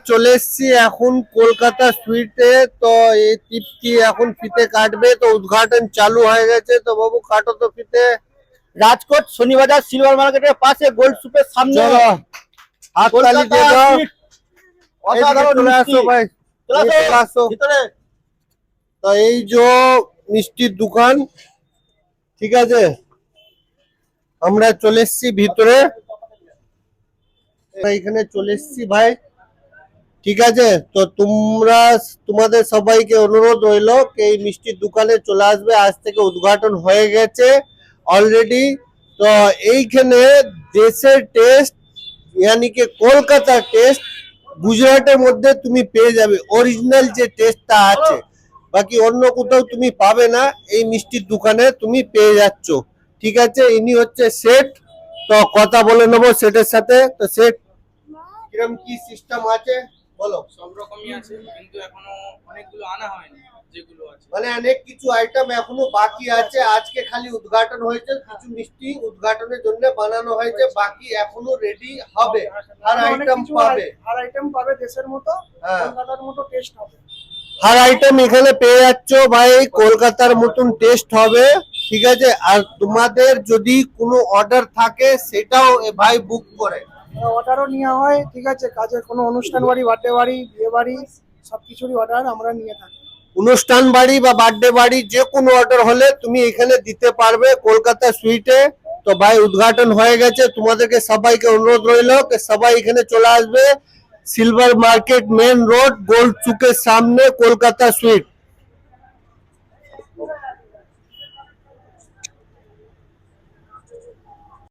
চলে এসেছি এখন কলকাতা সুইটে। তো এই তৃপ্তি এখন ফিতে কাটবে, তো উদ্ঘাটন চালু হয়ে গেছে। তো বাবু কাটো তো ফিতে। রাজকোট শনিবাজার সিলভার মার্কেটের পাশে গোল্ড সুপের সামনে চলো হাততালি দিয়ে দাও। অসাধারণ চলে মিষ্টি। আসো ভাই, চলে চলে আসো ভিতরে। তো এই যে মিষ্টির দোকান, ঠিক আছে, আমরা চলে এসেছি ভিতরে। এখানে চলে এসেছি ভাই, ঠিক আছে। তো তোমাদের সবাইকে অনুরোধ রইলো এই মিষ্টির দোকানে চলে আসবে। আজ থেকে উদ্ঘাটন হয়ে গেছে অলরেডি। তো এইখানে দেশের টেস্ট यानी कि কলকাতার টেস্ট গুজরাটের মধ্যে তুমি পেয়ে যাবে, অরিজিনাল যে টেস্টটা আছে, বাকি অন্য কোথাও তুমি পাবে না, এই মিষ্টির দোকানে তুমি পেয়ে যাচ্ছ, ঠিক আছে। ইনি হচ্ছে সেট, তো কথা বলে নেবো সেটের সাথে। তো সেট, কিরকম কি সিস্টেম আছে বলো। সব রকমই আছে, কিন্তু এখনো অনেকগুলো আনা হয়নি, যেগুলো আছে মানে অনেক কিছু আইটেম এখনো বাকি আছে। আজকে খালি উদ্ঘাটন হয়েছে, কিছু মিষ্টি উদ্ঘাটনের জন্য বানানো হয়েছে, বাকি এখনো রেডি হবে। আর আইটেম পাবে, আর আইটেম পাবে দেশের মতো, হ্যাঁ। কলকাতার মতো টেস্ট হবে। হর আইটেম এখানে পেয়ে যাচ্ছ ভাই, কলকাতার মতন টেস্ট হবে, ঠিক আছে। আর তোমাদের যদি কোনো অর্ডার থাকে সেটাও ভাই বুক করে অর্ডারও নেওয়া হয়, ঠিক আছে। কাজের কোনো অনুষ্ঠান বাড়ি, বার্থডে বাড়ি, বিয়ে বাড়ি, সবকিছুরই অর্ডার আমরা নিয়ে থাকি। অনুষ্ঠান বাড়ি বা বার্থডে বাড়ি যে কোনো অর্ডার হলে তুমি এখানে দিতে পারবে কলকাতা সুইটে। তো ভাই উদ্ঘাটন হয়ে গেছে, তোমাদেরকে সবাইকে অনুরোধ রইলো সবাই এখানে চলে আসবে। Silver market main road gold চুকের সামনে কলকাতা সুইট।